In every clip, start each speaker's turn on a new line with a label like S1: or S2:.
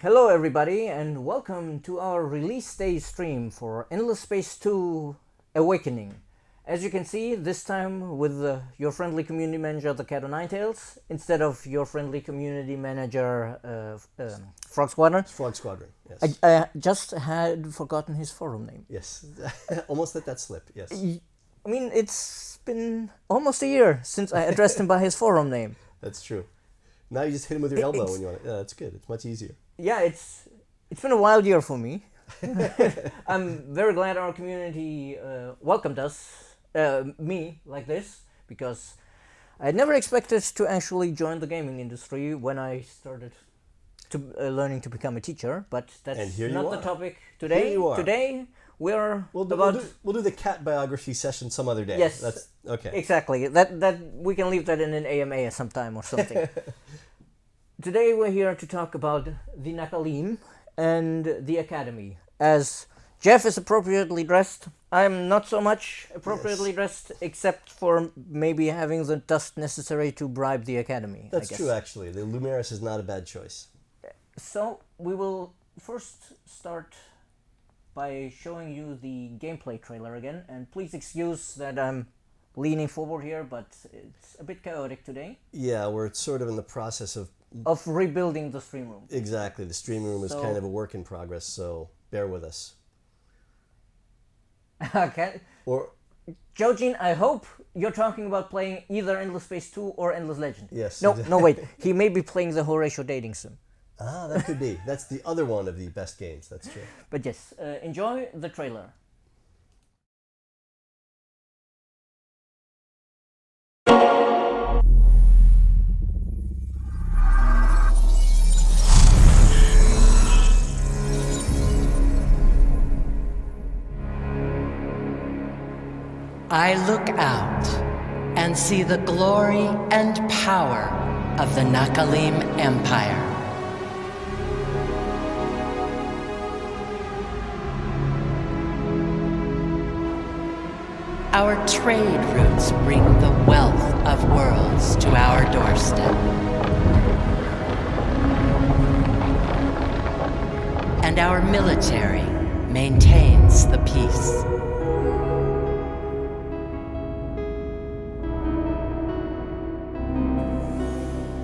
S1: Hello everybody and welcome to our release day stream for Endless Space 2 Awakening. As you can see, this time with your friendly community manager, the Cat o' Nine Tails, instead of your friendly community manager, Frog Squadron.
S2: Frog Squadron, yes.
S1: I just had forgotten his forum name.
S2: Yes, almost let that slip, yes.
S1: I mean, it's been almost a year since I addressed him by his forum name.
S2: That's true. Now you just hit him with your elbow when you want it. Yeah, that's good. It's much easier.
S1: Yeah, it's been a wild year for me. I'm very glad our community welcomed me like this, because I had never expected to actually join the gaming industry when I started to learning to become a teacher. But that's not the topic today.
S2: Here you are.
S1: Today
S2: we'll do the cat biography session some other day.
S1: Yes,
S2: that's okay.
S1: Exactly. That we can leave that in an AMA sometime or something. Today we're here to talk about the Nakalim and the Academy. As Jeff is appropriately dressed, I'm not so much appropriately dressed, except for maybe having the dust necessary to bribe the Academy.
S2: That's true, actually. The Lumeris is not a bad choice.
S1: So we will first start by showing you the gameplay trailer again, and please excuse that I'm leaning forward here, but it's a bit chaotic today.
S2: Yeah, we're sort of in the process of
S1: rebuilding the stream room.
S2: Exactly. The stream room is kind of a work in progress, so bear with us.
S1: Okay.
S2: Or
S1: Jojin, I hope you're talking about playing either Endless Space 2 or Endless Legend.
S2: Yes.
S1: No, wait. He may be playing the Horatio Dating Sim.
S2: Ah, that could be. That's the other one of the best games. That's true.
S1: But yes, enjoy the trailer.
S3: I look out and see the glory and power of the Nakalim Empire. Our trade routes bring the wealth of worlds to our doorstep. And our military maintains the peace.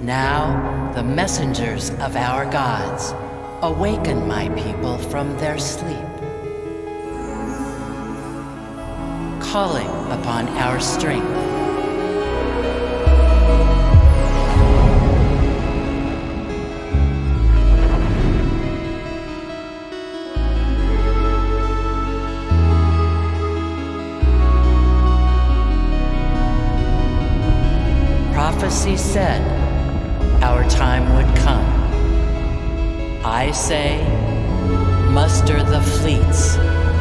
S3: Now, the messengers of our gods awaken my people from their sleep, calling upon our strength. Prophecy said our time would come. I say, muster the fleets,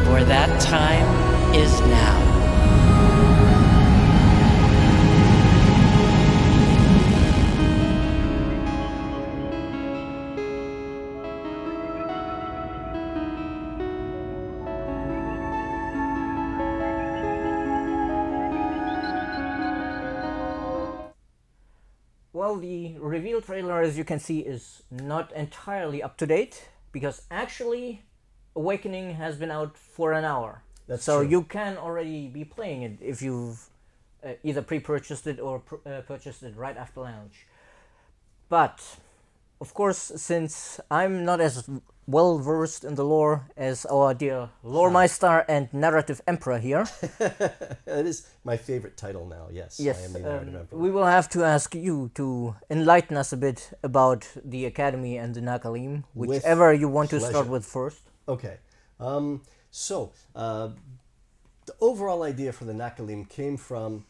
S3: for that time is now.
S1: Well, the reveal trailer, as you can see, is not entirely up to date, because actually Awakening has been out for an hour.
S2: That's
S1: so
S2: true.
S1: You can already be playing it if you've either pre-purchased it or purchased it right after launch. But, of course, since I'm not as well versed in the lore as our dear Loremeister and Narrative Emperor here.
S2: That is my favorite title now, yes.
S1: Yes,
S2: I am the Narrative Emperor.
S1: we will have to ask you to enlighten us a bit about the Academy and the Nakalim, whichever you want to start with first.
S2: Okay. The overall idea for the Nakalim came from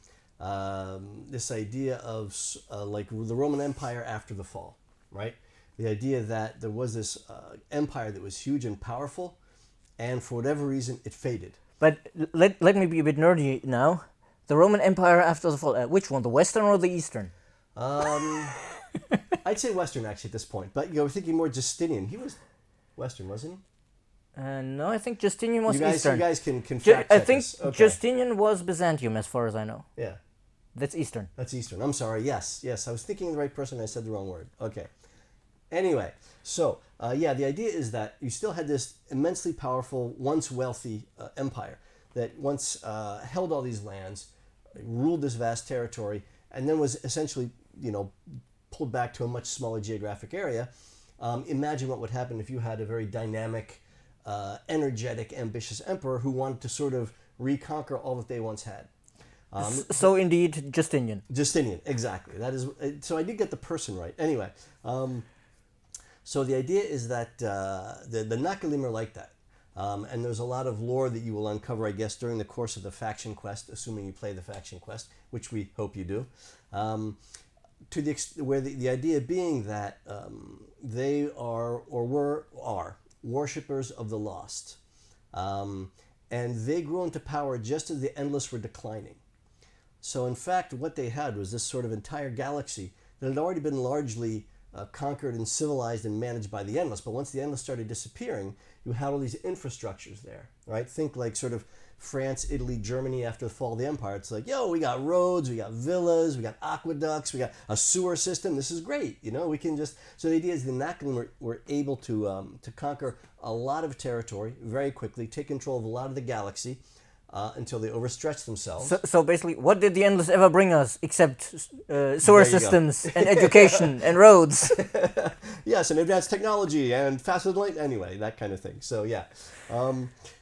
S2: this idea of like the Roman Empire after the fall, right? The idea that there was this empire that was huge and powerful, and for whatever reason, it faded.
S1: But let me be a bit nerdy now. The Roman Empire after the fall, which one, the Western or the Eastern?
S2: I'd say Western, actually, at this point. But we're thinking more Justinian. He was Western, wasn't he?
S1: No, I think Justinian was Eastern.
S2: You guys can fact check
S1: I think
S2: this. Okay.
S1: Justinian was Byzantium, as far as I know.
S2: Yeah.
S1: That's Eastern.
S2: That's Eastern. I'm sorry. Yes. I was thinking of the right person. I said the wrong word. Okay. Anyway, so Yeah, the idea is that you still had this immensely powerful, once wealthy empire that once held all these lands, ruled this vast territory, and then was essentially, pulled back to a much smaller geographic area. Imagine what would happen if you had a very dynamic, energetic, ambitious emperor who wanted to sort of reconquer all that they once had.
S1: So indeed, Justinian.
S2: Justinian, exactly. That is. So I did get the person right. Anyway, so the idea is that the Nakalim are like that, and there's a lot of lore that you will uncover, I guess, during the course of the faction quest, assuming you play the faction quest, which we hope you do. To the idea being that they are worshippers of the lost, and they grew into power just as the Endless were declining. So in fact, what they had was this sort of entire galaxy that had already been largely conquered and civilized and managed by the Endless. But once the Endless started disappearing, you had all these infrastructures there, right? Think like sort of France, Italy, Germany after the fall of the empire. It's like, we got roads, we got villas, we got aqueducts, we got a sewer system. This is great, we can just... So the idea is the Nakalim were able to conquer a lot of territory very quickly, take control of a lot of the galaxy, until they overstretched themselves.
S1: So basically, what did the Endless ever bring us except sewer systems and education and roads?
S2: Yes, and advanced technology and faster than light. Anyway, that kind of thing. So yeah.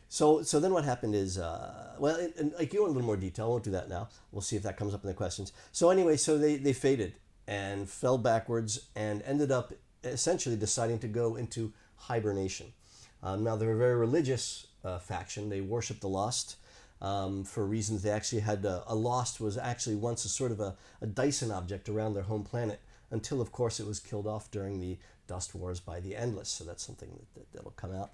S2: So then what happened is, and like you want a little more detail. I won't do that now. We'll see if that comes up in the questions. So anyway, so they faded and fell backwards and ended up essentially deciding to go into hibernation. Now they're a very religious faction. They worship the lost. For reasons they actually had a lost was actually once a sort of a Dyson object around their home planet until of course it was killed off during the Dust Wars by the Endless. So that's something that'll come out.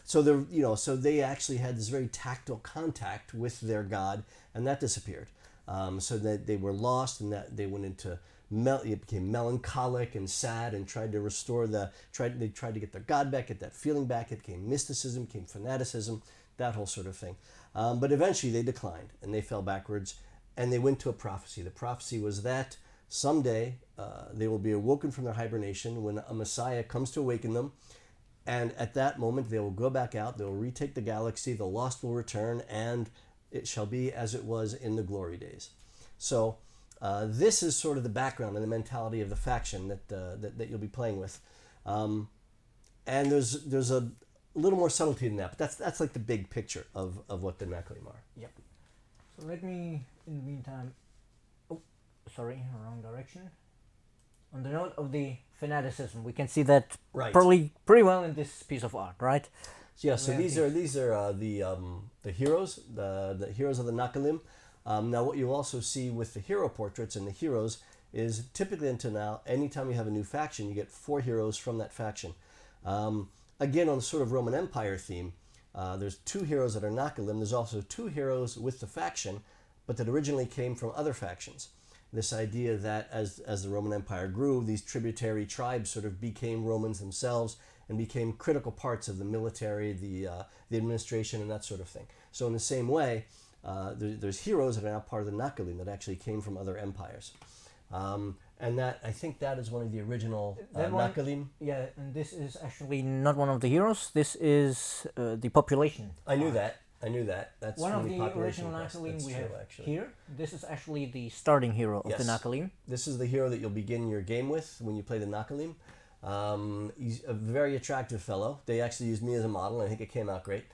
S2: So they actually had this very tactile contact with their god, and that disappeared. So that they were lost, and that they went into it became melancholic and sad, and tried to restore they tried to get their god back, get that feeling back. It became mysticism, became fanaticism, that whole sort of thing. But eventually they declined and they fell backwards, and they went to a prophecy. The prophecy was that someday they will be awoken from their hibernation when a Messiah comes to awaken them, and at that moment they will go back out, they will retake the galaxy, the lost will return, and it shall be as it was in the glory days. So this is sort of the background and the mentality of the faction that you'll be playing with. And there's a little more subtlety than that, but that's like the big picture of what the Nakalim are.
S1: Yep. So let me, in the meantime... Oh, sorry, wrong direction. On the note of the fanaticism, we can see that
S2: Right.
S1: pretty well in this piece of art, right?
S2: Yeah, so these are the heroes, the heroes of the Nakalim. Now, what you also see with the hero portraits and the heroes is typically until now, anytime you have a new faction, you get 4 heroes from that faction. Again, on the sort of Roman Empire theme, there's 2 heroes that are Nakalim. There's also 2 heroes with the faction, but that originally came from other factions. This idea that as the Roman Empire grew, these tributary tribes sort of became Romans themselves and became critical parts of the military, the administration, and that sort of thing. So in the same way, there's heroes that are now part of the Nakalim that actually came from other empires. And I think that is one of the original Nakalim.
S1: Yeah, and this is actually not one of the heroes. This is the population.
S2: I knew that. That's
S1: one of the original Nakalim we have here. This is actually the starting hero of the Nakalim.
S2: This is the hero that you'll begin your game with when you play the Nakalim. He's a very attractive fellow. They actually used me as a model, and I think it came out great.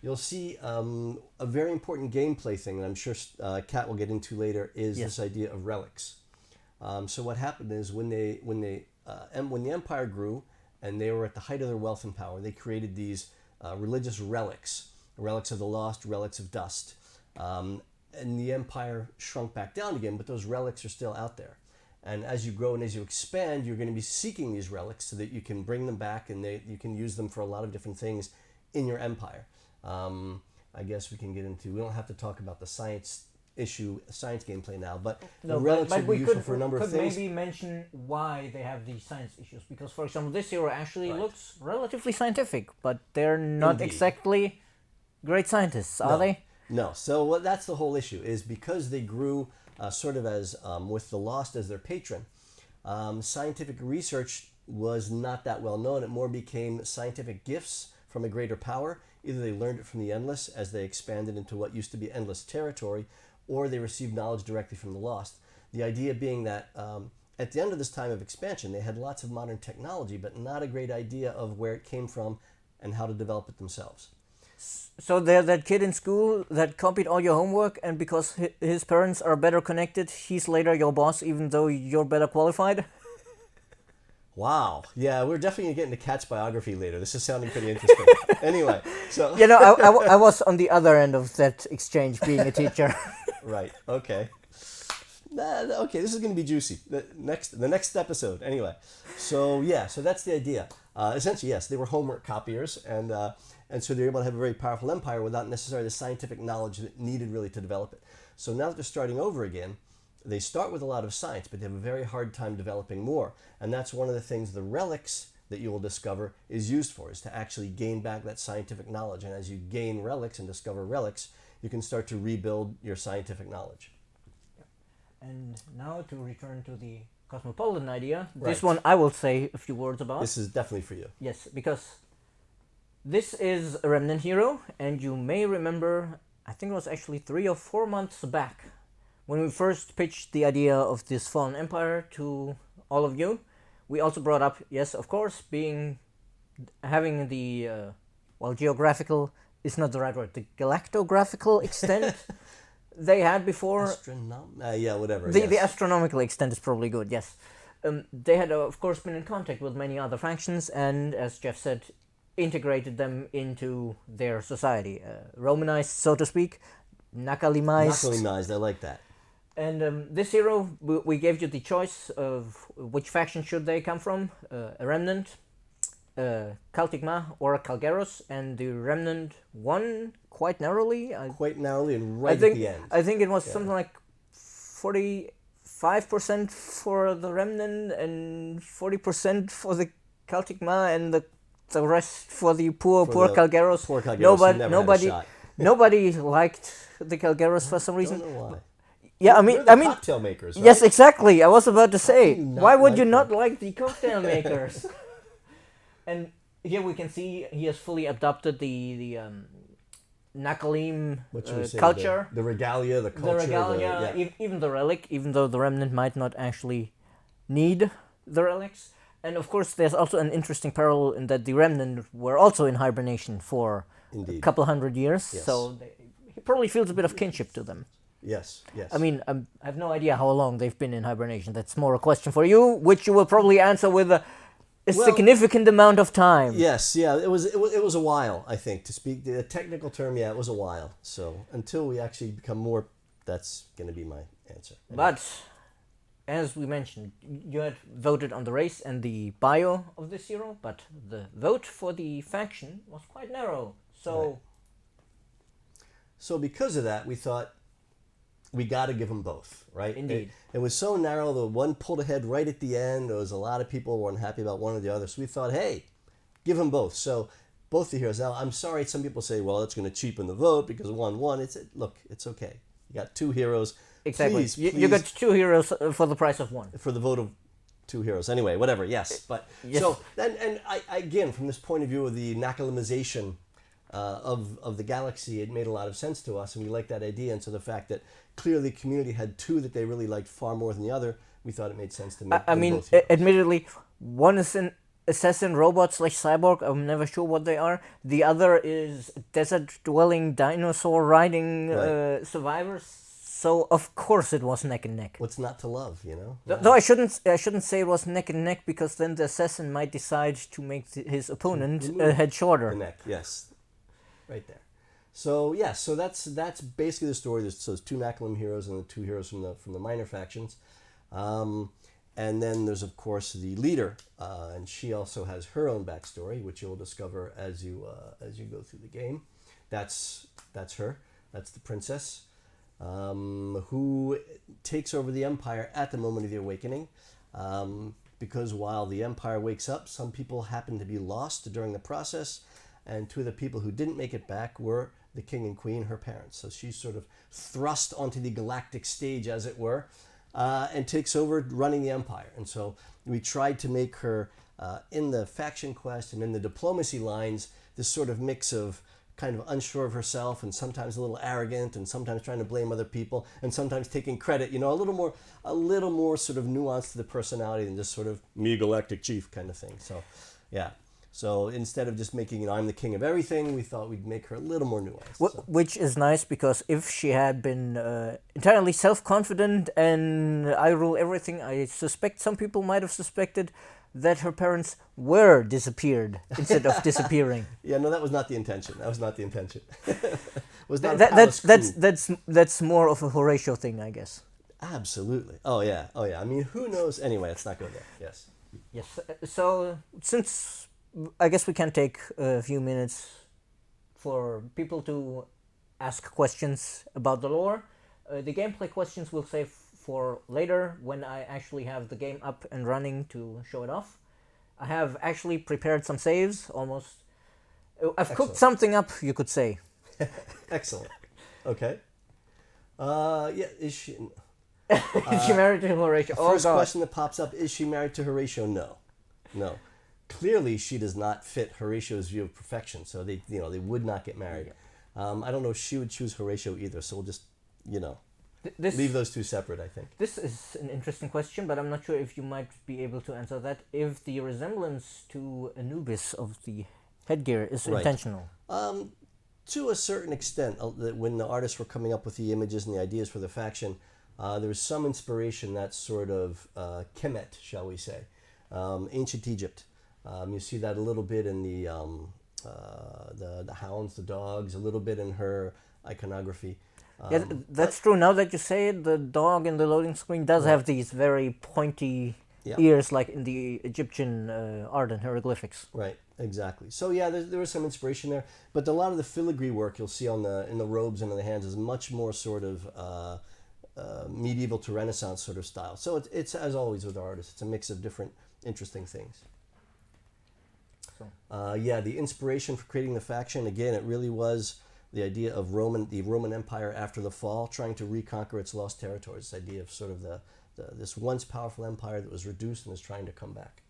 S2: You'll see a very important gameplay thing that I'm sure Kat will get into later is this idea of relics. So what happened is when the empire grew and they were at the height of their wealth and power, they created these religious relics of the lost, relics of dust. And the empire shrunk back down again, but those relics are still out there. And as you grow and as you expand, you're going to be seeking these relics so that you can bring them back and you can use them for a lot of different things in your empire. I guess we can get into, we don't have to talk about the science gameplay now, but the relics would be useful for a number of things.
S1: Maybe mention why they have these science issues, because for example this hero actually looks relatively scientific, but they're not exactly great scientists, are they?
S2: No. So that's the whole issue, is because they grew sort of as with the lost as their patron, scientific research was not that well known. It more became scientific gifts from a greater power. Either they learned it from the endless as they expanded into what used to be endless territory, or they received knowledge directly from the lost. The idea being that at the end of this time of expansion, they had lots of modern technology, but not a great idea of where it came from and how to develop it themselves.
S1: So there's that kid in school that copied all your homework, and because his parents are better connected, he's later your boss, even though you're better qualified?
S2: Wow. Yeah, we're definitely going to get into Kat's biography later. This is sounding pretty interesting. Anyway, so...
S1: You know, I was on the other end of that exchange, being a teacher.
S2: Right, okay. Okay, this is going to be juicy. The next episode. Anyway, so that's the idea. Essentially, yes, they were homework copiers, and so they're able to have a very powerful empire without necessarily the scientific knowledge that needed really to develop it. So now that they're starting over again, they start with a lot of science, but they have a very hard time developing more. And that's one of the things the relics that you will discover is used for, is to actually gain back that scientific knowledge. And as you gain relics and discover relics, you can start to rebuild your scientific knowledge.
S1: And now to return to the cosmopolitan idea,
S2: Right.
S1: This one I will say a few words about.
S2: This is definitely for you.
S1: Yes, because this is a remnant hero, and you may remember, I think it was actually 3 or 4 months back, when we first pitched the idea of this fallen empire to all of you. We also brought up, yes, of course, having the, geographical is not the right word, the galactographical extent they had before.
S2: Whatever.
S1: The astronomical extent is probably good, yes. They had, of course, been in contact with many other factions, and, as Jeff said, integrated them into their society. Romanized, so to speak, Nakalimized.
S2: Nakalimized, I like that.
S1: And this hero, we gave you the choice of which faction should they come from. A Remnant, Celtic Ma, or Calgaros, and the Remnant won quite narrowly.
S2: Quite narrowly and right at the end.
S1: I think it was something like 45% for the Remnant and 40% for the Celtic Ma, and the rest for the poor Calgaros.
S2: Poor Calgaros.
S1: Nobody liked the Calgaros for some reason.
S2: I don't know why.
S1: Yeah, I
S2: They're the
S1: mean,
S2: cocktail makers, right?
S1: Yes, exactly. I was about to say, why would
S2: like
S1: you
S2: them?
S1: not like the cocktail makers? And here we can see he has fully adopted the Nakalim culture.
S2: The regalia, the culture.
S1: The regalia, even the relic, even though the remnant might not actually need the relics. And of course, there's also an interesting parallel in that the remnant were also in hibernation for a couple hundred years.
S2: Yes.
S1: So he probably feels a bit of kinship to them.
S2: Yes.
S1: I mean, I have no idea how long they've been in hibernation. That's more a question for you, which you will probably answer with a significant amount of time.
S2: Yes, it was a while, I think, to speak the technical term. Yeah, it was a while. So until we actually become more, that's going to be my answer.
S1: But as we mentioned, you had voted on the race and the bio of this hero, but the vote for the faction was quite narrow. So
S2: because of that, we thought we got to give them both, right?
S1: Indeed.
S2: It was so narrow, the one pulled ahead right at the end. There was a lot of people who weren't happy about one or the other. So we thought, hey, give them both. So both the heroes. Now, I'm sorry, some people say, well, it's going to cheapen the vote because 1-1. Look, it's okay. You got 2 heroes.
S1: Exactly.
S2: Please,
S1: you got 2 heroes for the price of 1.
S2: For the vote of 2 heroes. Anyway, whatever, yes. But
S1: yes.
S2: So, and I, again, from this point of view of the Nakalimization of the galaxy, it made a lot of sense to us, and we liked that idea. And so the fact that clearly the community had 2 that they really liked far more than the other, we thought it made sense to make them both heroes.
S1: Admittedly, one is an assassin robot / cyborg. I'm never sure what they are. The other is desert-dwelling, dinosaur-riding survivors. So of course it was neck and neck.
S2: What's not to love, you know?
S1: Though I shouldn't say it was neck and neck, because then the assassin might decide to make his opponent a head shorter.
S2: The neck, yes, right there. So so that's basically the story. There's 2 Nakalim heroes and the 2 heroes from the minor factions, and then there's of course the leader, and she also has her own backstory, which you'll discover as you go through the game. That's her. That's the princess, who takes over the empire at the moment of the awakening. Because while the empire wakes up, some people happen to be lost during the process, and 2 of the people who didn't make it back were the king and queen, her parents. So she's sort of thrust onto the galactic stage, as it were, and takes over running the empire. And so we tried to make her in the faction quest and in the diplomacy lines, this sort of mix of kind of unsure of herself and sometimes a little arrogant and sometimes trying to blame other people and sometimes taking credit, a little more sort of nuance to the personality than just sort of me galactic chief kind of thing. So yeah. So instead of just making, I'm the king of everything, we thought we'd make her a little more nuanced.
S1: Which is nice, because if she had been entirely self-confident and I rule everything, I suspect some people might have suspected that her parents were disappeared instead of disappearing.
S2: Yeah, no, that was not the intention. Was not
S1: that's more of a Horatio thing, I guess.
S2: Absolutely. Oh yeah. I mean, who knows? Anyway, let's not go there. Yes.
S1: Yes. So since I guess we can take a few minutes for people to ask questions about the lore. The gameplay questions we'll save for later, when I actually have the game up and running to show it off. I have actually prepared some saves, almost. I've cooked something up, you could say.
S2: Excellent. Okay. Yeah, is she...
S1: Is she married to Horatio?
S2: First question that pops up, is she married to Horatio? No. Clearly, she does not fit Horatio's view of perfection, so they would not get married. I don't know if she would choose Horatio either, so we'll just, leave those two separate, I think.
S1: This is an interesting question, but I'm not sure if you might be able to answer that. If the resemblance to Anubis of the headgear is intentional.
S2: To a certain extent, when the artists were coming up with the images and the ideas for the faction, there was some inspiration that's sort of Kemet, shall we say, ancient Egypt. You see that a little bit in the hounds, the dogs, a little bit in her iconography.
S1: Yeah, that's true. Now that you say it, the dog in the loading screen does have these very pointy ears, like in the Egyptian art and hieroglyphics.
S2: Right, exactly. So yeah, there was some inspiration there, but a lot of the filigree work you'll see in the robes and in the hands is much more sort of medieval to Renaissance sort of style. So it's as always with artists, it's a mix of different interesting things. The inspiration for creating the faction, again, it really was the idea of the Roman Empire after the fall, trying to reconquer its lost territories. This idea of sort of this once powerful empire that was reduced and is trying to come back.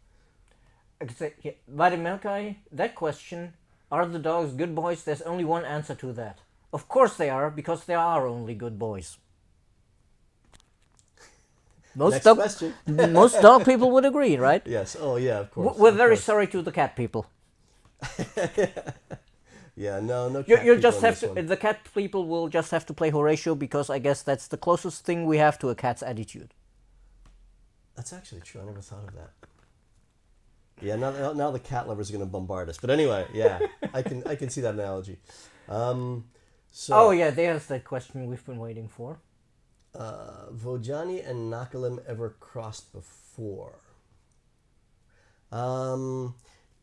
S1: Vadimelkai, that question, are the dogs good boys? There's only one answer to that. Of course they are, because there are only good boys. Most dog people would agree, right?
S2: Yes. Oh, yeah, of course.
S1: We're very sorry to the cat people.
S2: Yeah, no.
S1: You just have to. The cat people will just have to play Horatio, because I guess that's the closest thing we have to a cat's attitude.
S2: That's actually true. I never thought of that. Yeah, now the cat lovers are going to bombard us. But anyway, yeah, I can see that analogy.
S1: There's that question we've been waiting for.
S2: Vojani and Nakalim ever crossed before?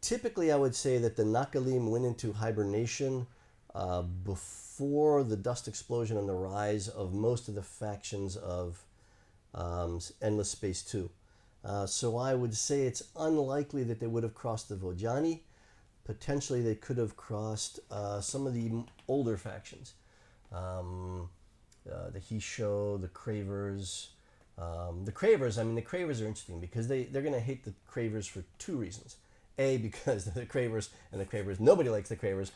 S2: Typically, I would say that the Nakalim went into hibernation before the dust explosion and the rise of most of the factions of Endless Space 2. So I would say it's unlikely that they would have crossed the Vojani. Potentially, they could have crossed some of the older factions. The Hisho, the Cravers. The Cravers are interesting because they're going to hate the Cravers for two reasons. A, because they're the Cravers, and the Cravers, nobody likes the Cravers.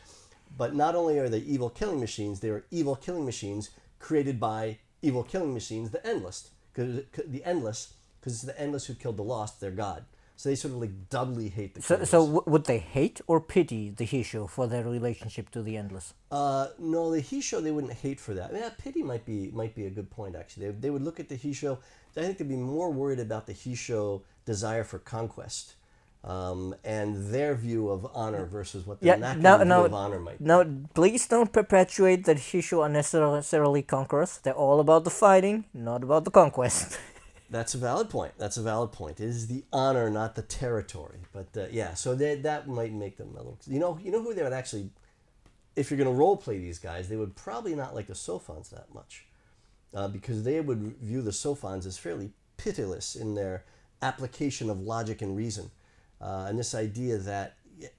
S2: But not only are they evil killing machines, they are evil killing machines created by evil killing machines, the Endless. Because it's the Endless who killed the Lost, their god. So they sort of like doubly hate the Cravers.
S1: So would they hate or pity the Hisho for their relationship to the Endless?
S2: No, the Hisho they wouldn't hate for that. I mean, pity might be a good point, actually. They would look at the Hisho. I think they'd be more worried about the Hisho desire for conquest. And their view of honor versus what the Nakalim view of honor might be.
S1: No, please don't perpetuate that Hisho are necessarily conquerors. They're all about the fighting, not about the conquest.
S2: That's a valid point. It is the honor, not the territory. But so that might make them a little... You know who they would actually... If you're going to roleplay these guys, they would probably not like the Sophons that much. Because they would view the Sophons as fairly pitiless in their application of logic and reason. And this idea that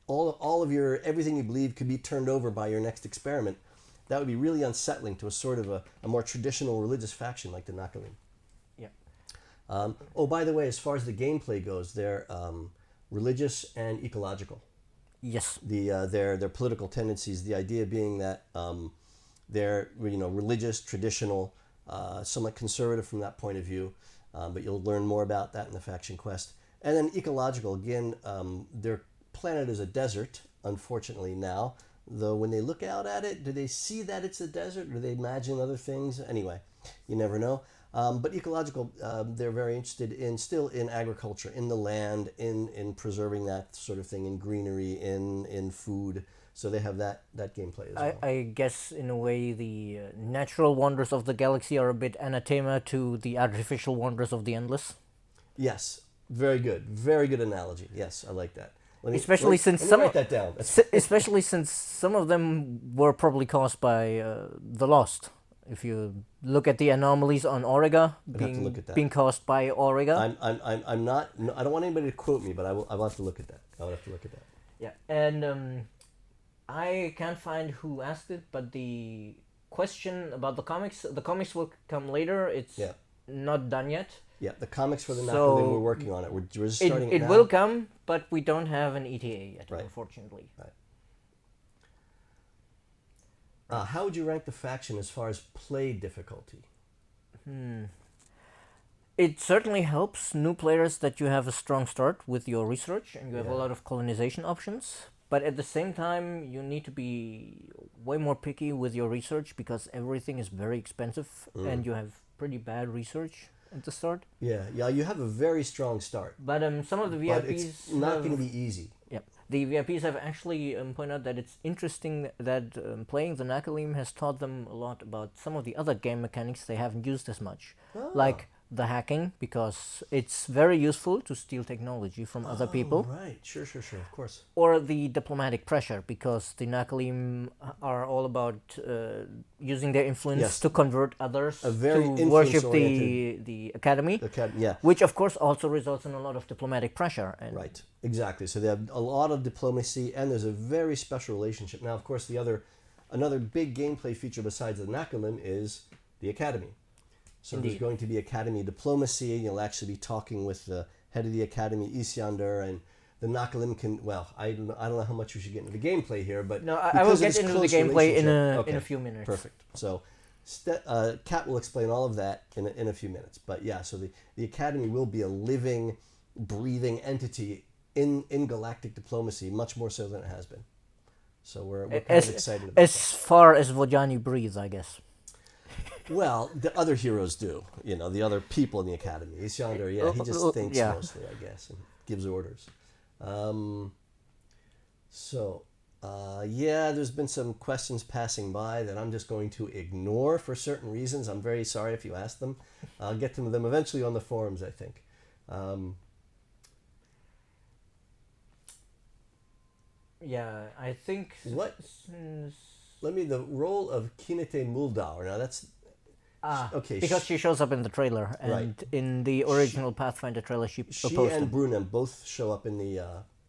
S2: all of everything you believe could be turned over by your next experiment, that would be really unsettling to a sort of a more traditional religious faction like the Nakalim.
S1: Yeah.
S2: By the way, as far as the gameplay goes, religious and ecological.
S1: Yes.
S2: Their political tendencies. The idea being that they're religious, traditional, somewhat conservative from that point of view. But you'll learn more about that in the faction quest. And then ecological. Again, their planet is a desert, unfortunately now. Though when they look out at it, do they see that it's a desert? Or do they imagine other things? Anyway, you never know. But ecological, they're very interested in agriculture, in the land, in preserving that sort of thing, in greenery, in food. So they have that gameplay as well.
S1: I guess in a way the natural wonders of the galaxy are a bit anathema to the artificial wonders of the endless.
S2: Yes, very good analogy. Yes, I like that. Let me write that down.
S1: Especially since some of them were probably caused by the Lost. If you look at the anomalies on Auriga being caused by Auriga.
S2: I'm not. No, I don't want anybody to quote me, but I will have to look at that.
S1: Yeah, and I can't find who asked it, but the question about the comics will come later. It's not done yet.
S2: Yeah, the comics for the Nakalim, we're working on it. We're just starting it now.
S1: It will come, but we don't have an ETA yet, unfortunately.
S2: Right. How would you rank the faction as far as play difficulty?
S1: It certainly helps new players that you have a strong start with your research and you have a lot of colonization options. But at the same time, you need to be way more picky with your research because everything is very expensive and you have pretty bad research at the start.
S2: Yeah, you have a very strong start.
S1: But some of the VIPs...
S2: But it's not going to be easy.
S1: Yeah. The VIPs have actually pointed out that it's interesting that playing the Nakalim has taught them a lot about some of the other game mechanics they haven't used as much. Like the hacking, because it's very useful to steal technology from other people.
S2: Right, sure, of course.
S1: Or the diplomatic pressure, because the Nakalim are all about using their influence to convert others to worship the academy. Which of course also results in a lot of diplomatic pressure.
S2: Right, exactly. So they have a lot of diplomacy and there's a very special relationship. Now, of course, another big gameplay feature besides the Nakalim is the academy. So there's going to be academy diplomacy. You'll actually be talking with the head of the academy, Isyander, and the Nakalim can. Well, I don't know how much we should get into the gameplay here, but
S1: no, I will get into the gameplay in a few minutes.
S2: Perfect. So, Kat will explain all of that in a few minutes. But yeah, so the academy will be a living, breathing entity in galactic diplomacy, much more so than it has been. So we're kind of excited about
S1: as far as Vojani breathes, I guess.
S2: Well, the other heroes do. The other people in the academy. Isyander, he just thinks mostly, I guess, and gives orders. There's been some questions passing by that I'm just going to ignore for certain reasons. I'm very sorry if you ask them. I'll get to them eventually on the forums, I think.
S1: I think...
S2: The role of Kinete Muldauer. Now that's... okay.
S1: Because she shows up in the trailer, and in the original Pathfinder trailer, she
S2: and Brunem both show up in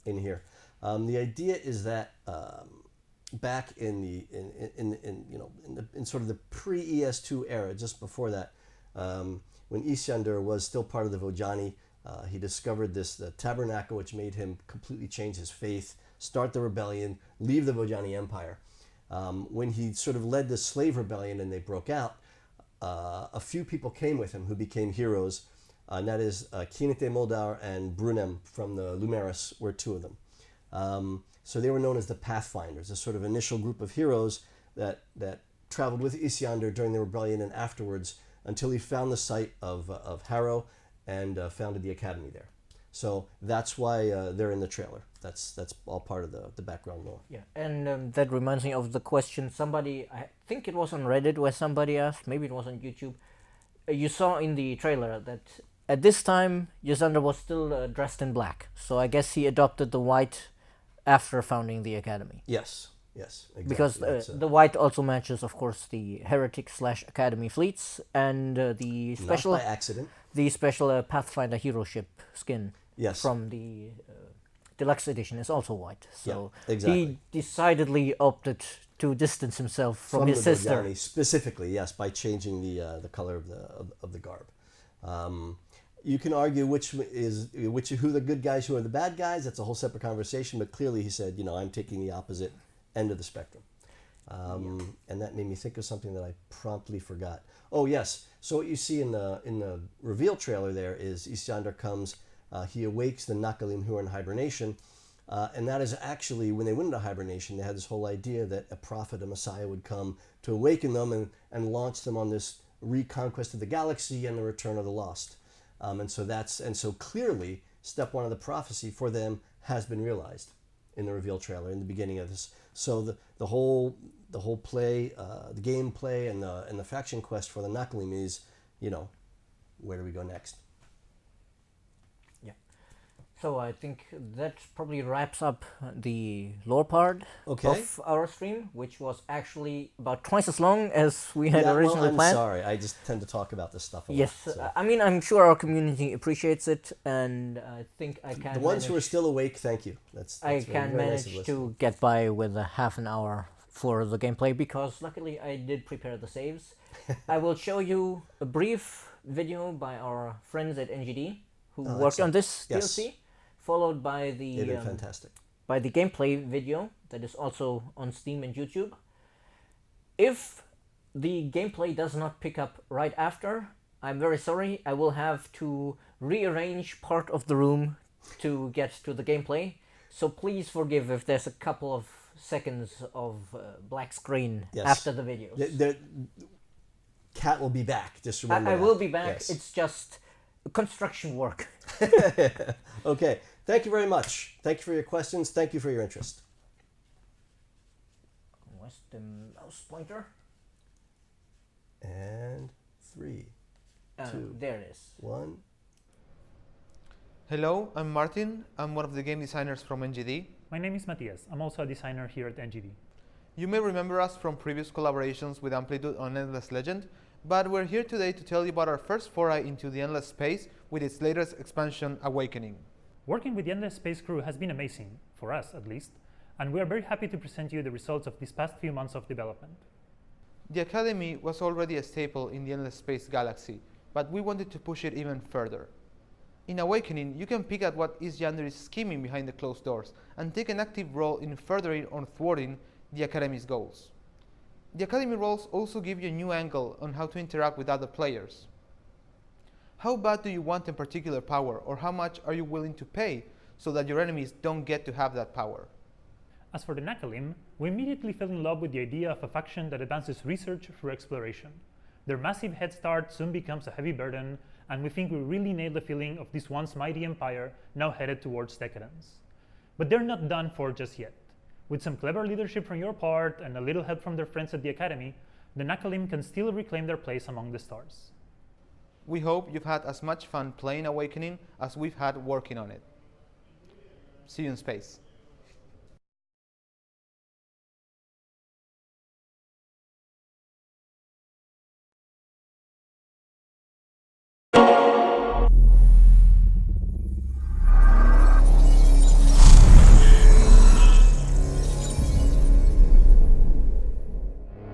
S2: here. The idea is that back in sort of the pre-ES2 era, just before that, when Isyander was still part of the Vojani, he discovered the tabernacle, which made him completely change his faith, start the rebellion, leave the Vojani Empire. When he sort of led this slave rebellion and they broke out, a few people came with him who became heroes, and that is Kinete Muldauer and Brunem from the Lumeris were two of them. So they were known as the Pathfinders, a sort of initial group of heroes that traveled with Isyander during the rebellion and afterwards until he found the site of Harrow and founded the academy there. So that's why they're in the trailer. That's all part of the background lore.
S1: Yeah, and that reminds me of the question I think it was on Reddit where somebody asked, maybe it was on YouTube. You saw in the trailer that at this time Ysander was still dressed in black. So I guess he adopted the white after founding the academy.
S2: Yes, exactly.
S1: Because the white also matches, of course, the heretic/academy fleets and the special...
S2: Not by accident.
S1: The special Pathfinder hero ship skin.
S2: Yes.
S1: From the deluxe edition is also white. So
S2: exactly.
S1: He decidedly opted to distance himself from his sister.
S2: Vojani, specifically, yes, by changing the color of the garb. You can argue who the good guys, who are the bad guys. That's a whole separate conversation. But clearly, he said, I'm taking the opposite end of the spectrum, and that made me think of something that I promptly forgot. Oh yes. So what you see in the reveal trailer there is Isyander comes. He awakes the Nakalim who are in hibernation, and that is actually when they went into hibernation. They had this whole idea that a prophet, a Messiah, would come to awaken them and launch them on this reconquest of the galaxy and the return of the lost. And so clearly, step one of the prophecy for them has been realized in the reveal trailer in the beginning of this. So the whole play, the gameplay, and the faction quest for the Nakalim is, where do we go next?
S1: Yeah. So I think that probably wraps up the lore part of our stream, which was actually about twice as long as we had originally planned.
S2: I'm sorry, I just tend to talk about this stuff a lot.
S1: Yes,
S2: So.
S1: I mean, I'm sure our community appreciates it, and I think I can.
S2: The ones who are still awake, thank you. That's
S1: I can manage to get by with a half an hour for the gameplay because luckily I did prepare the saves. I will show you a brief video by our friends at NGD who worked on this DLC, followed by the
S2: fantastic.
S1: By the gameplay video that is also on Steam and YouTube. If the gameplay does not pick up right after, I'm very sorry. I will have to rearrange part of the room to get to the gameplay. So please forgive if there's a couple of seconds of black screen after the videos.
S2: The Cat will be back. Just remember
S1: I will be back.
S2: Yes.
S1: It's just construction work.
S2: Okay. Thank you very much. Thank you for your questions. Thank you for your interest.
S1: Where's the mouse pointer?
S2: And 3, 2,
S1: there it is.
S2: 1.
S4: Hello, I'm Martin. I'm one of the game designers from NGD.
S5: My name is Matthias. I'm also a designer here at NGD.
S4: You may remember us from previous collaborations with Amplitude on Endless Legend, but we're here today to tell you about our first foray into the Endless Space with its latest expansion, Awakening.
S5: Working with the Endless Space crew has been amazing, for us at least, and we are very happy to present you the results of these past few months of development.
S4: The Academy was already a staple in the Endless Space galaxy, but we wanted to push it even further. In Awakening, you can pick at what Isyander is scheming behind the closed doors and take an active role in furthering or thwarting the Academy's goals. The Academy roles also give you a new angle on how to interact with other players. How bad do you want a particular power, or how much are you willing to pay so that your enemies don't get to have that power?
S5: As for the Nakalim, we immediately fell in love with the idea of a faction that advances research through exploration. Their massive head start soon becomes a heavy burden, and we think we really nailed the feeling of this once mighty empire now headed towards decadence. But they're not done for just yet. With some clever leadership from your part and a little help from their friends at the Academy, the Nakalim can still reclaim their place among the stars.
S4: We hope you've had as much fun playing Awakening as we've had working on it. See you in space.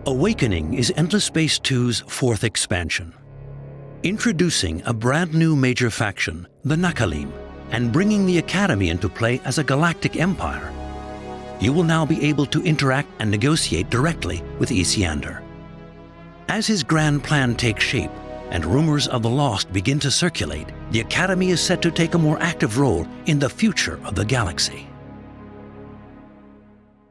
S6: Awakening is Endless Space 2's fourth expansion. Introducing a brand new major faction, the Nakalim, and bringing the Academy into play as a galactic empire. You will now be able to interact and negotiate directly with Isyander. As his grand plan takes shape and rumors of the lost begin to circulate, the Academy is set to take a more active role in the future of the galaxy.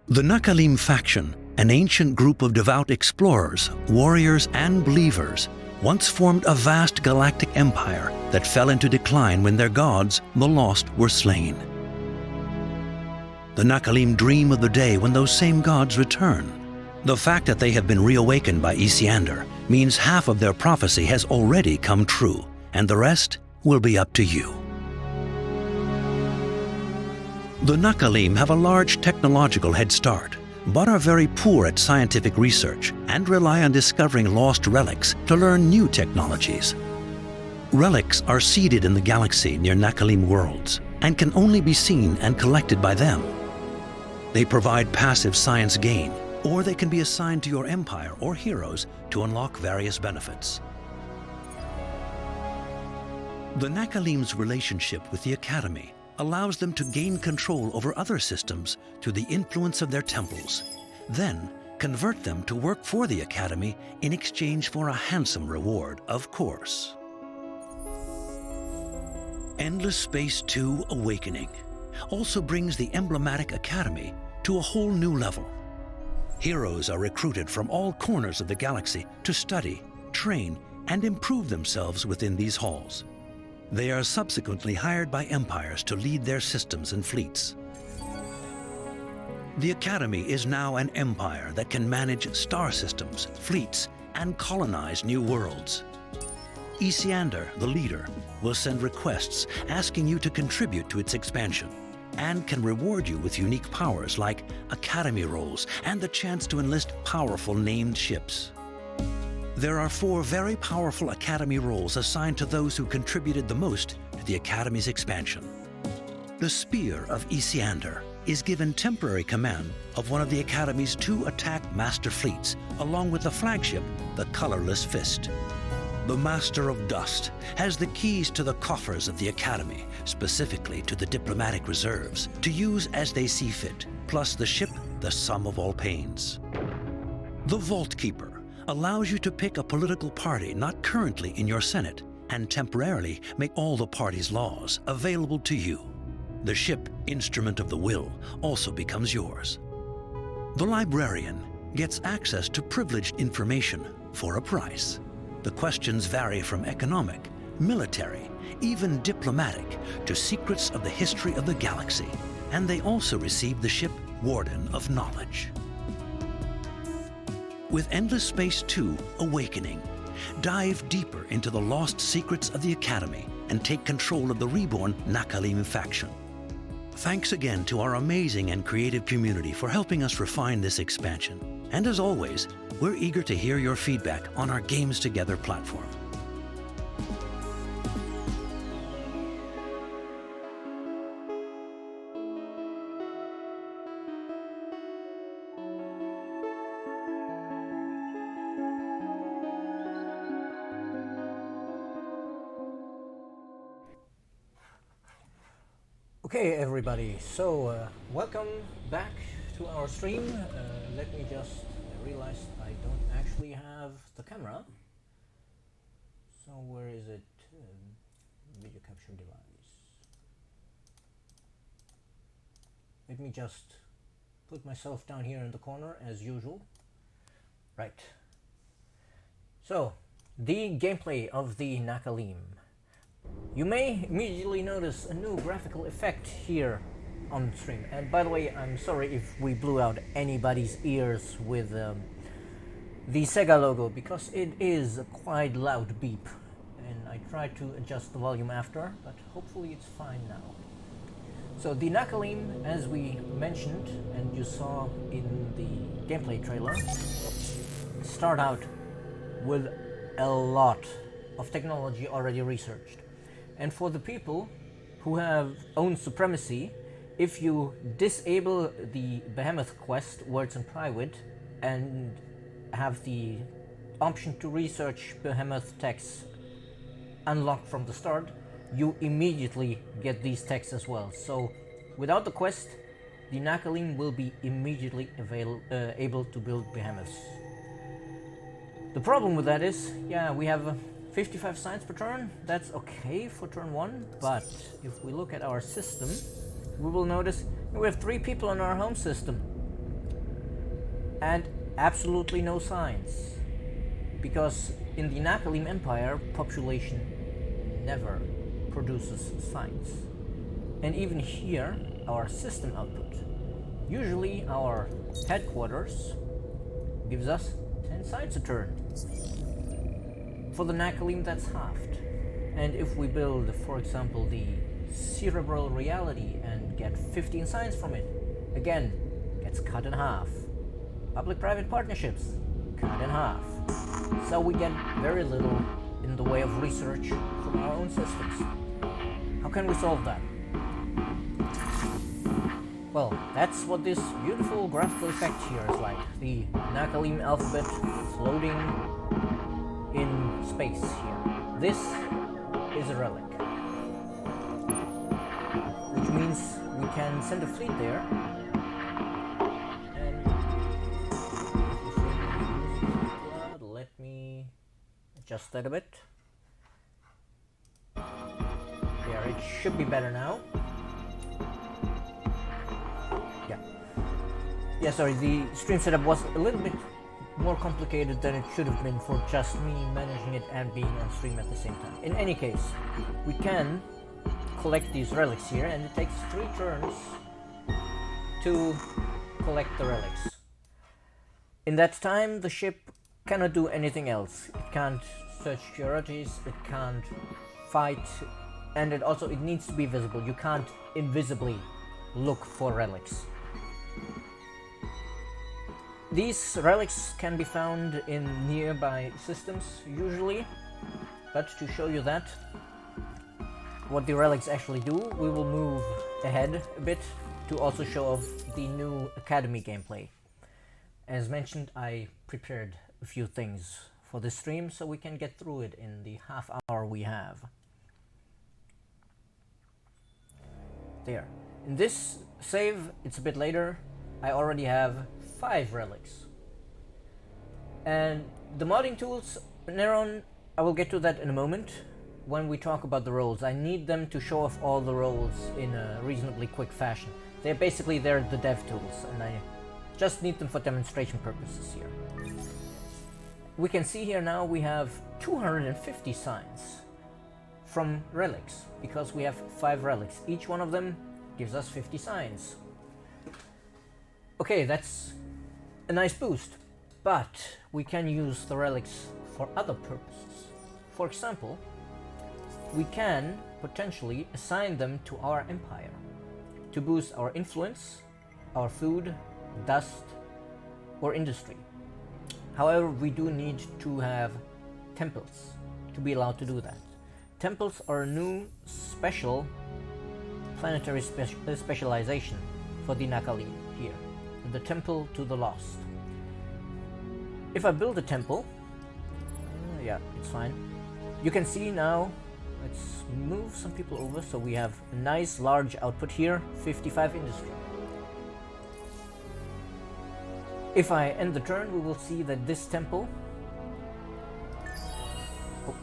S6: The Nakalim faction, an ancient group of devout explorers, warriors, and believers, once formed a vast galactic empire that fell into decline when their gods, the lost, were slain. The Nakalim dream of the day when those same gods return. The fact that they have been reawakened by Isyander means half of their prophecy has already come true, and the rest will be up to you. The Nakalim have a large technological head start, but are very poor at scientific research and rely on discovering lost relics to learn new technologies. Relics are seeded in the galaxy near Nakalim worlds and can only be seen and collected by them. They provide passive science gain, or they can be assigned to your empire or heroes to unlock various benefits. The Nakalim's relationship with the Academy allows them to gain control over other systems through the influence of their temples, then convert them to work for the Academy in exchange for a handsome reward, of course. Endless Space 2 Awakening also brings the emblematic Academy to a whole new level. Heroes are recruited from all corners of the galaxy to study, train, and improve themselves within these halls. They are subsequently hired by empires to lead their systems and fleets. The Academy is now an empire that can manage star systems, fleets, and colonize new worlds. Isiander, the leader, will send requests asking you to contribute to its expansion, and can reward you with unique powers like Academy roles and the chance to enlist powerful named ships. There are 4 very powerful Academy roles assigned to those who contributed the most to the Academy's expansion. The Spear of Isiander is given temporary command of one of the Academy's 2 attack master fleets, along with the flagship, the Colorless Fist. The Master of Dust has the keys to the coffers of the Academy, specifically to the diplomatic reserves, to use as they see fit, plus the ship, the sum of all pains. The Vault Keeper allows you to pick a political party not currently in your Senate and temporarily make all the party's laws available to you. The ship, Instrument of the Will, also becomes yours. The Librarian gets access to privileged information for a price. The questions vary from economic, military, even diplomatic, to secrets of the history of the galaxy, and they also receive the ship Warden of Knowledge. With Endless Space 2 Awakening, dive deeper into the lost secrets of the Academy and take control of the reborn Nakalim faction. Thanks again to our amazing and creative community for helping us refine this expansion. And as always, we're eager to hear your feedback on our Games Together platform.
S1: Okay, everybody, so welcome back to our stream. Let me just realize I don't actually have the camera. So where is it? Video capture device. Let me just put myself down here in the corner as usual. Right. So, the gameplay of the Nakalim. You may immediately notice a new graphical effect here on the stream. And by the way, I'm sorry if we blew out anybody's ears with the Sega logo, because it is a quite loud beep. And I tried to adjust the volume after, but hopefully it's fine now. So the Nakalim, as we mentioned and you saw in the gameplay trailer, start out with a lot of technology already researched. And for the people who have own supremacy, if you disable the Behemoth quest where it's in private and have the option to research Behemoth texts unlocked from the start, you immediately get these texts as well. So without the quest, the Nakalim will be immediately able to build Behemoths. The problem with that is, yeah, we have 55 science per turn. That's okay for turn 1, but if we look at our system, we will notice we have 3 people in our home system and absolutely no science, because in the Nakalim Empire, population never produces science. And even here, our system output, usually our headquarters gives us 10 science a turn. For the Nakalim, that's halved. And if we build, for example, the cerebral reality and get 15 science from it, again, gets cut in half. Public-private partnerships, cut in half. So we get very little in the way of research from our own systems. How can we solve that? Well, that's what this beautiful graphical effect here is like. The Nakalim alphabet floating in space here. This is a relic. which means we can send a fleet there. And let me adjust that a bit. There, it should be better now. Yeah, sorry, the stream setup was a little bit more complicated than it should have been for just me managing it and being on stream at the same time. In any case, we can collect these relics here, and it takes 3 turns to collect the relics. In that time, the ship cannot do anything else. It can't search securities, it can't fight, and it needs to be visible. You can't invisibly look for relics. These relics can be found in nearby systems usually, but to show you that, what the relics actually do, we will move ahead a bit to also show off the new Academy gameplay. As mentioned, I prepared a few things for this stream so we can get through it in the half hour we have. There. In this save, it's a bit later, I already have 5 relics. And the modding tools, Neron, I will get to that in a moment when we talk about the roles. I need them to show off all the roles in a reasonably quick fashion. They're the dev tools, and I just need them for demonstration purposes here. We can see here now we have 250 signs from relics, because we have 5 relics. Each one of them gives us 50 signs. Okay, that's a nice boost, but we can use the relics for other purposes. For example, we can potentially assign them to our empire to boost our influence, our food, dust, or industry. However, we do need to have temples to be allowed to do that. Temples are a new special planetary specialization for the Nakalim here. The Temple to the Lost. If I build a temple, yeah, it's fine. You can see now, let's move some people over so we have a nice large output here, 55 industry. If I end the turn, we will see that this temple, oh,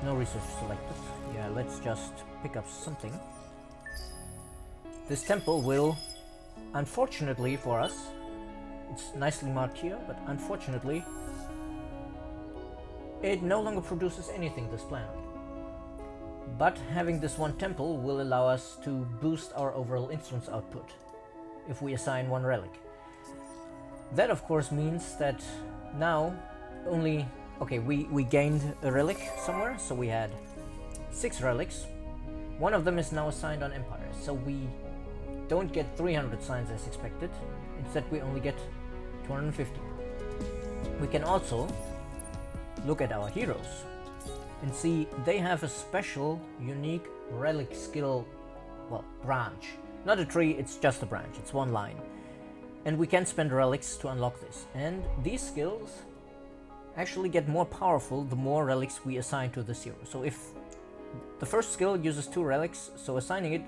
S1: no research selected. Yeah, let's just pick up something. This temple will, unfortunately for us, it's nicely marked here, but unfortunately, it no longer produces anything, this planet. But having this one temple will allow us to boost our overall influence output if we assign 1 relic. That of course means that now only, okay, we gained a relic somewhere, so we had 6 relics. 1 of them is now assigned on Empire, so we don't get 300 signs as expected. Instead, we only get 250. We can also look at our heroes and see they have a special, unique relic skill, well, branch. Not a tree, it's just a branch, it's 1 line. And we can spend relics to unlock this. And these skills actually get more powerful the more relics we assign to this hero. So if the first skill uses 2 relics, so assigning it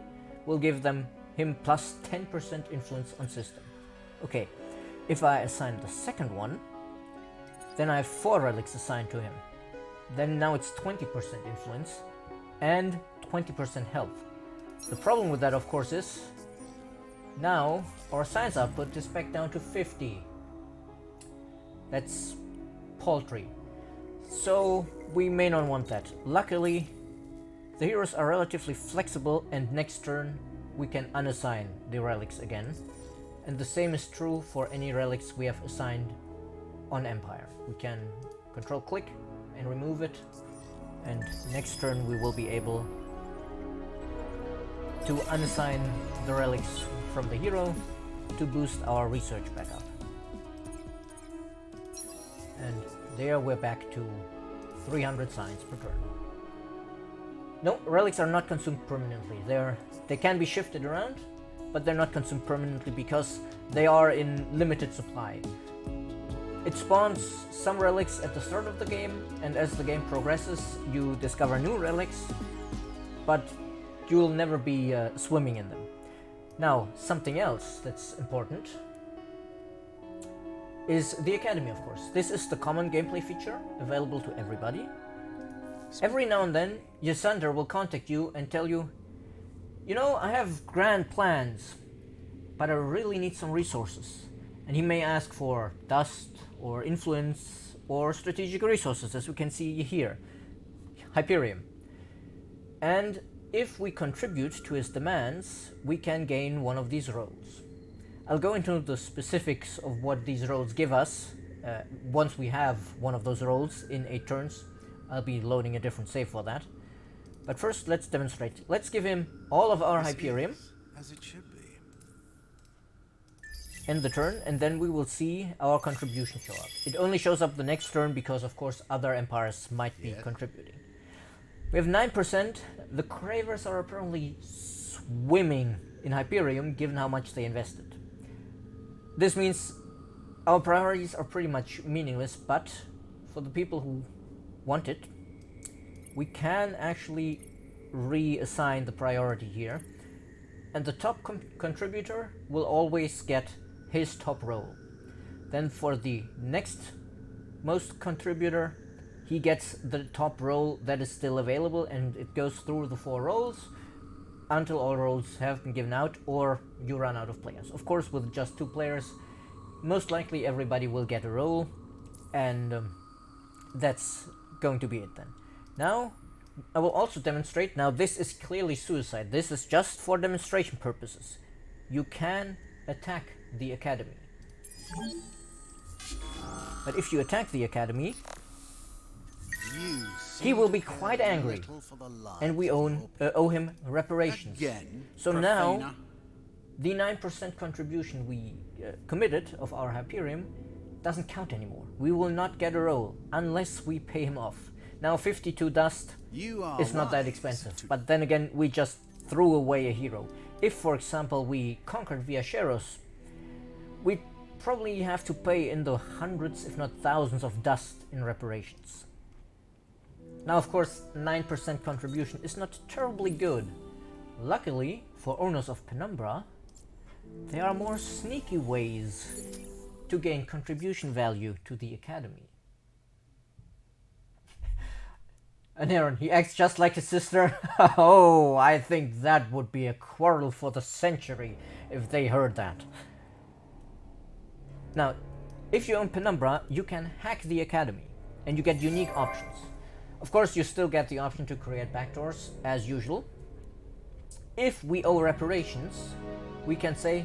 S1: will give him plus 10% influence on system. Okay, if I assign the second one, then I have 4 relics assigned to him. Then now it's 20% influence and 20% health. The problem with that, of course, is now our science output is back down to 50. That's paltry. So we may not want that. Luckily, the heroes are relatively flexible, and next turn we can unassign the relics again. And the same is true for any relics we have assigned on Empire. We can control click and remove it, and next turn we will be able to unassign the relics from the hero to boost our research back up. And there we're back to 300 signs per turn. No, relics are not consumed permanently. They can be shifted around, but they're not consumed permanently because they are in limited supply. It spawns some relics at the start of the game, and as the game progresses, you discover new relics, but you'll never be swimming in them. Now, something else that's important is the Academy, of course. This is the common gameplay feature available to everybody. Every now and then, Ysander will contact you and tell you, you know, I have grand plans, but I really need some resources. And he may ask for dust or influence or strategic resources, as we can see here, Hyperium. And if we contribute to his demands, we can gain one of these roles. I'll go into the specifics of what these roles give us once we have one of those roles in 8 turns. I'll be loading a different save for that. But first, let's demonstrate. Let's give him all of our Hyperium.
S7: As it should be.
S1: End the turn, and then we will see our contribution show up. It only shows up the next turn because, of course, other empires might be contributing. We have 9%. The Cravers are apparently swimming in Hyperium, given how much they invested. This means our priorities are pretty much meaningless, but for the people who want it, we can actually reassign the priority here, and the top contributor will always get his top role. Then for the next most contributor, he gets the top role that is still available, and it goes through the 4 roles until all roles have been given out or you run out of players. Of course, with just 2 players, most likely everybody will get a role, and that's going to be it then. Now, I will also demonstrate. Now, this is clearly suicide. This is just for demonstration purposes. You can attack the Academy. But if you attack the Academy, he will be quite angry, and we owe him reparations. So now, the 9% contribution we committed of our Hyperium doesn't count anymore. We will not get a roll unless we pay him off. Now 52 dust is not that expensive, but then again we just threw away a hero. If, for example, we conquered Viacheros, we probably have to pay in the hundreds if not thousands of dust in reparations. Now, of course, 9% contribution is not terribly good. Luckily for owners of Penumbra, there are more sneaky ways to gain contribution value to the Academy. And Aaron, he acts just like his sister. Oh, I think that would be a quarrel for the century if they heard that. Now, if you own Penumbra, you can hack the Academy, and you get unique options. Of course, you still get the option to create backdoors, as usual. If we owe reparations, we can say,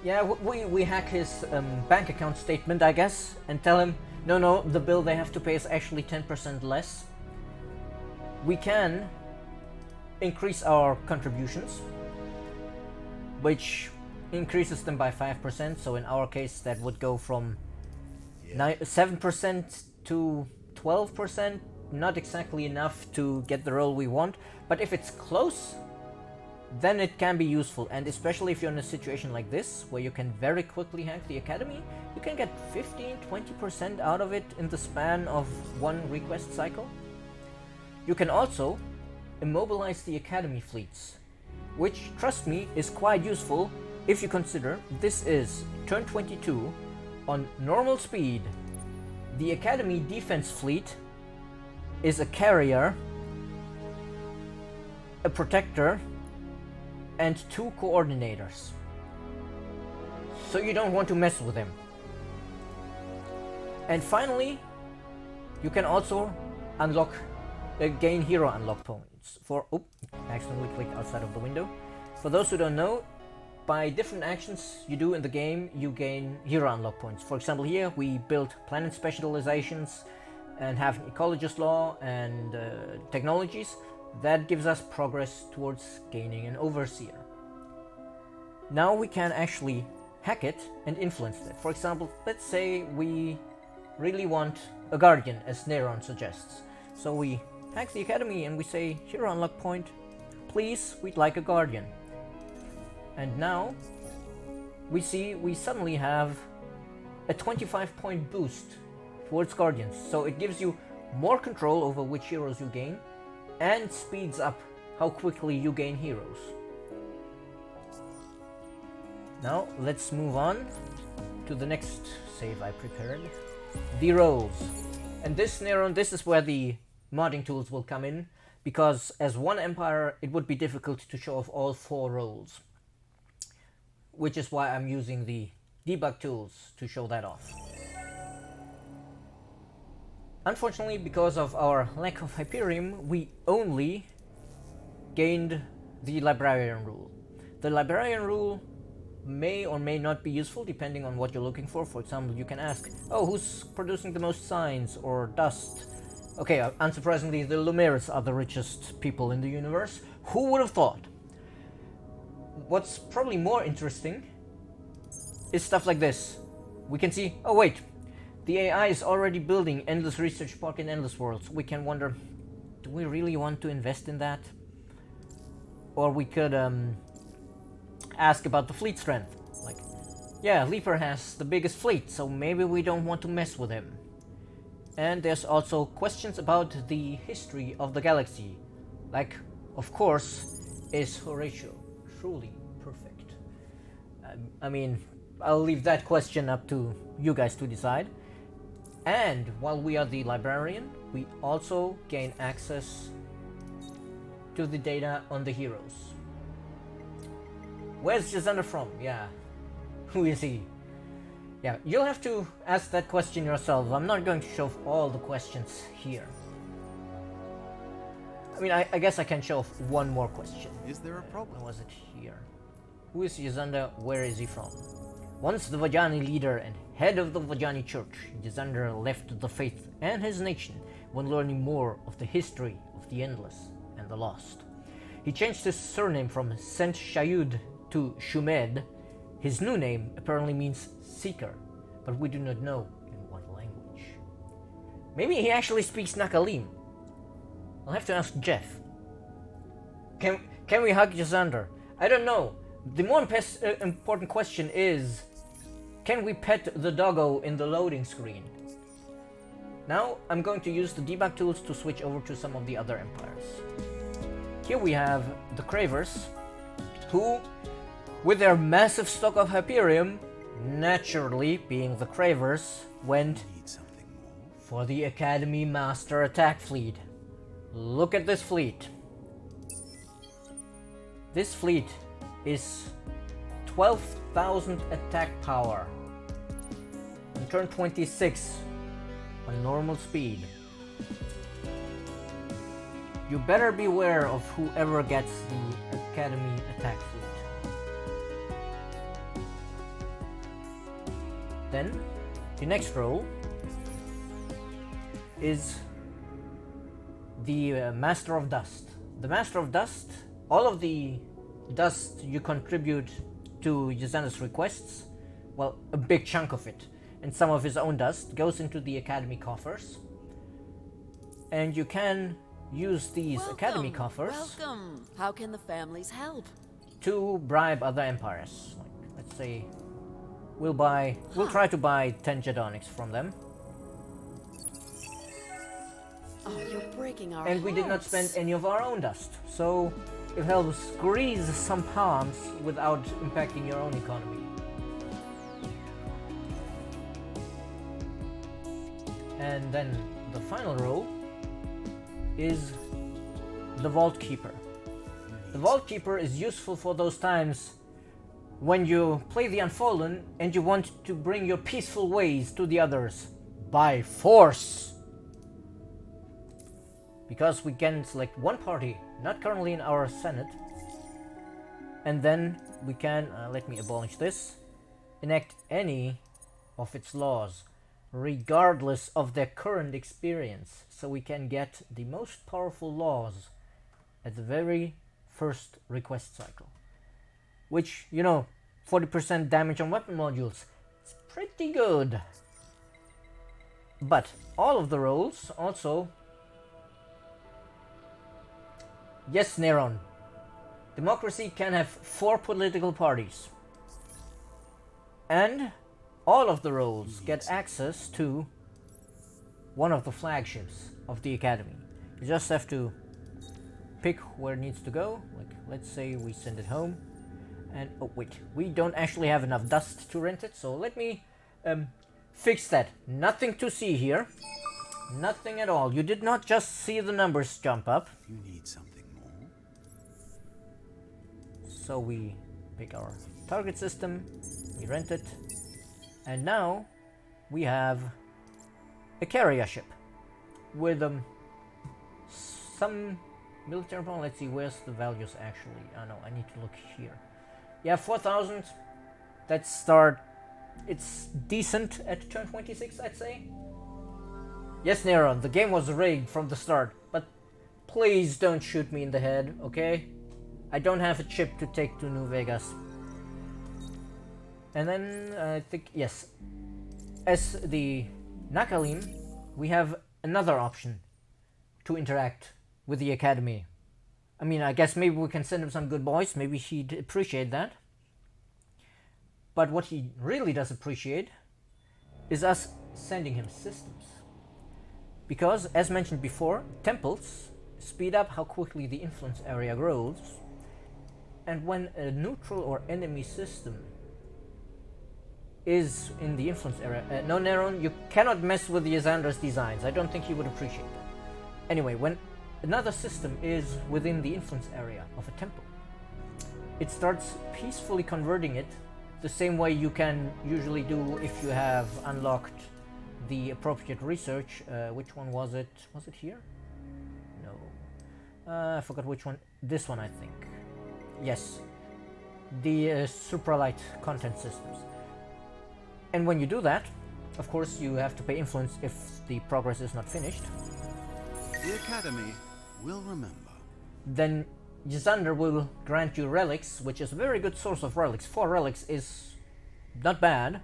S1: yeah, we hack his bank account statement, I guess, and tell him, no, the bill they have to pay is actually 10% less. We can increase our contributions, which increases them by 5%, so in our case that would go from 7% to 12%, not exactly enough to get the role we want, but if it's close, then it can be useful, and especially if you're in a situation like this, where you can very quickly hack the Academy, you can get 15-20% out of it in the span of 1 request cycle. You can also immobilize the Academy fleets, which, trust me, is quite useful if you consider this is turn 22 on normal speed. The Academy defense fleet is a carrier, a protector, and 2 coordinators. So you don't want to mess with him. And finally, you can also gain hero unlock points for... Oh, accidentally clicked outside of the window. For those who don't know, by different actions you do in the game, you gain hero unlock points. For example, here we built planet specializations and have an ecologist law and technologies. That gives us progress towards gaining an overseer. Now we can actually hack it and influence it. For example, let's say we really want a guardian, as Neron suggests. So we hack the Academy and we say, hero unlock point, please, we'd like a guardian. And now we see we suddenly have a 25-point boost towards guardians. So it gives you more control over which heroes you gain and speeds up how quickly you gain heroes. Now let's move on to the next save I prepared. The roles. And this Neron, this is where the modding tools will come in, because as one empire it would be difficult to show off all 4 roles. Which is why I'm using the debug tools to show that off. Unfortunately, because of our lack of Hyperium, we only gained the Librarian rule. The Librarian rule may or may not be useful depending on what you're looking for. For example, you can ask, oh, who's producing the most signs or dust? Okay, unsurprisingly, the Lumers are the richest people in the universe. Who would have thought? What's probably more interesting is stuff like this. We can see, oh wait, the AI is already building Endless Research Park in Endless Worlds. We can wonder, do we really want to invest in that? Or we could ask about the fleet strength. Like, yeah, Leaper has the biggest fleet, so maybe we don't want to mess with him. And there's also questions about the history of the galaxy. Like, of course, is Horatio truly perfect? I mean, I'll leave that question up to you guys to decide. And while we are the librarian, we also gain access to the data on the heroes. Where's Jazander from? Yeah, who is he? Yeah, you'll have to ask that question yourself. I'm not going to show off all the questions here. I mean, I guess I can show off one more question.
S7: Is there a problem?
S1: Where was it here? Who is Jazander? Where is he from? Once the Vajani leader and head of the Vajani church, Jazander left the faith and his nation when learning more of the history of the Endless and the Lost. He changed his surname from Sent Shayud to Shumed. His new name apparently means seeker, but we do not know in what language. Maybe he actually speaks Nakalim. I'll have to ask Jeff. Can we hug Jazander? I don't know. The more important question is, can we pet the doggo in the loading screen? Now I'm going to use the debug tools to switch over to some of the other empires. Here we have the Cravers, who, with their massive stock of Hyperium, naturally, being the Cravers, went for the Academy Master Attack Fleet. Look at this fleet. This fleet is 12,000 attack power on turn 26 on normal speed. You better beware of whoever gets the Academy Attack Fleet. Then, the next role is the Master of Dust. The Master of Dust, all of the dust you contribute to Yazander's requests, well, a big chunk of it, and some of his own dust, goes into the Academy coffers. And you can use these Academy coffers
S8: How can the families help?
S1: to bribe other empires. Like, let's say we'll try to buy 10 Jedonics from them.
S8: Oh, you're breaking our
S1: And we did not
S8: hearts.
S1: spend any of our own dust, so it helps grease some palms without impacting your own economy. And then the final role is the Vault Keeper. The Vault Keeper is useful for those times when you play the Unfallen and you want to bring your peaceful ways to the others by force. Because we can select one party, not currently in our Senate, and then we can, let me abolish this, enact any of its laws, regardless of their current experience. So we can get the most powerful laws at the very first request cycle. Which, 40% damage on weapon modules, it's pretty good. But all of the roles also... Yes, Neron. Democracy can have 4 political parties. And all of the roles get access to one of the flagships of the Academy. You just have to pick where it needs to go. Like, let's say we send it home. And, oh wait, we don't actually have enough dust to rent it, so let me fix that. Nothing to see here. Nothing at all. You did not just see the numbers jump up.
S7: You need something more?
S1: So we pick our target system, we rent it, and now we have a carrier ship with some military problem. Let's see, where's the values actually? Oh no, I need to look here. Yeah, 4,000. Let's start. It's decent at turn 26, I'd say. Yes, Neron, the game was rigged from the start, but please don't shoot me in the head, okay? I don't have a chip to take to New Vegas. And then I think, yes, as the Nakalim, we have another option to interact with the Academy. I mean, I guess maybe we can send him some good boys, maybe he'd appreciate that. But what he really does appreciate is us sending him systems. Because, as mentioned before, temples speed up how quickly the influence area grows, and when a neutral or enemy system is in the influence area... no, Neron, you cannot mess with the Yazandra's designs. I don't think he would appreciate that. Anyway, when another system is within the influence area of a temple, it starts peacefully converting it the same way you can usually do if you have unlocked the appropriate research. Which one was it? Was it here? No. I forgot which one. This one, I think. Yes. The supralight content systems. And when you do that, of course, you have to pay influence if the progress is not finished.
S7: The Academy will remember.
S1: Then Yazandra will grant you relics, which is a very good source of relics. 4 relics is not bad.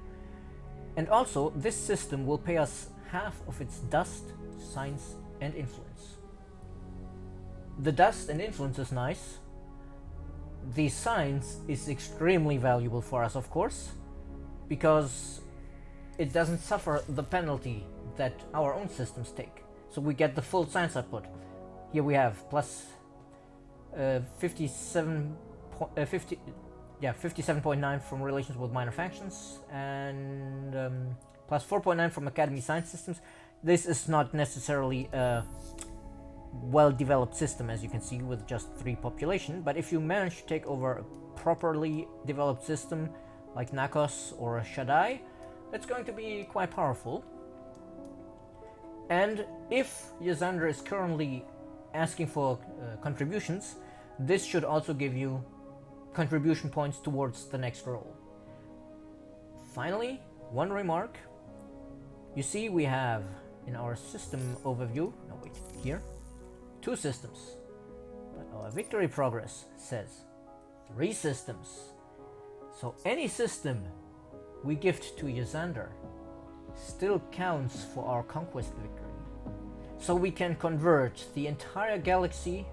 S1: And also, this system will pay us half of its dust, science, and influence. The dust and influence is nice. The science is extremely valuable for us, of course, because it doesn't suffer the penalty that our own systems take. So we get the full science output. Here we have plus 57.9 from relations with minor factions, and plus 4.9 from Academy science systems. This is not necessarily a well-developed system, as you can see, with just 3 population, but if you manage to take over a properly developed system like Nakos or Shaddai, that's going to be quite powerful. And if Yazandra is currently asking for contributions, this should also give you contribution points towards the next role. Finally, one remark. You see, we have in our system overview, no wait, here, 2 systems, but our victory progress says 3 systems. So any system we gift to Yazandra still counts for our conquest victory. So we can convert the entire galaxy,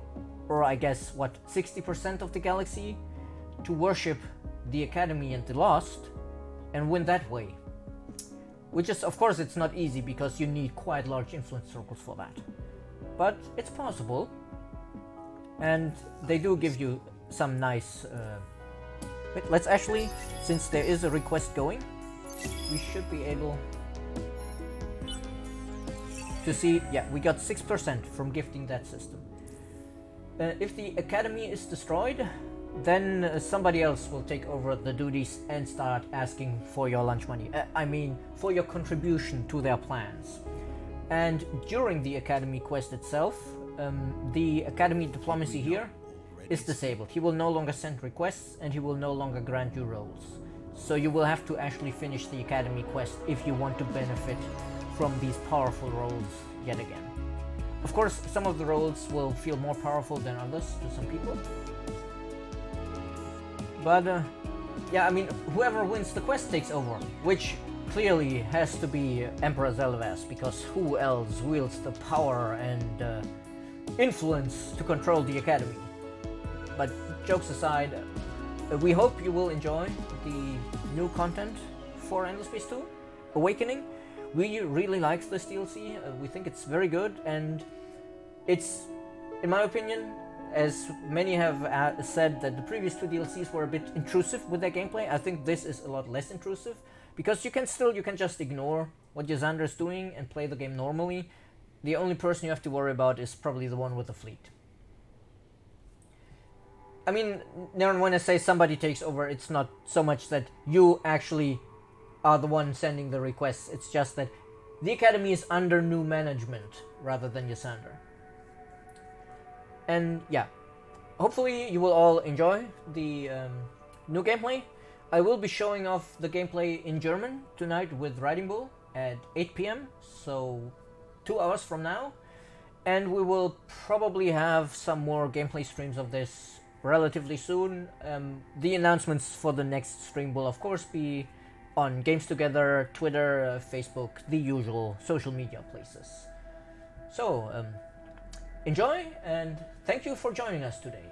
S1: or I guess what, 60% of the galaxy, to worship the Academy and the Lost, and win that way. Which is, of course, it's not easy because you need quite large influence circles for that. But it's possible, and they do give you some nice... Wait, let's actually, since there is a request going, we should be able to see, yeah, we got 6% from gifting that system. If the Academy is destroyed, then somebody else will take over the duties and start asking for your lunch money. I mean, for your contribution to their plans. And during the Academy quest itself, the Academy diplomacy here is disabled. He will no longer send requests, and he will no longer grant you roles. So you will have to actually finish the Academy quest if you want to benefit from these powerful roles yet again. Of course, some of the roles will feel more powerful than others to some people. But yeah, I mean, whoever wins the quest takes over, which clearly has to be Emperor Zelvas, because who else wields the power and influence to control the Academy? But jokes aside, we hope you will enjoy the new content for Endless Space 2, Awakening. We really like this DLC, we think it's very good, and it's, in my opinion, as many have said that the previous two DLCs were a bit intrusive with their gameplay, I think this is a lot less intrusive, because you can just ignore what Ysander is doing and play the game normally. The only person you have to worry about is probably the one with the fleet. I mean, when I say somebody takes over, it's not so much that you actually are the one sending the requests, it's just that the Academy is under new management rather than Ysander. And yeah, hopefully you will all enjoy the new gameplay. I will be showing off the gameplay in German tonight with Riding Bull at 8 p.m, so 2 hours from now. And we will probably have some more gameplay streams of this relatively soon. The announcements for the next stream will of course be on Games Together, Twitter, Facebook, the usual social media places. So, enjoy, and thank you for joining us today.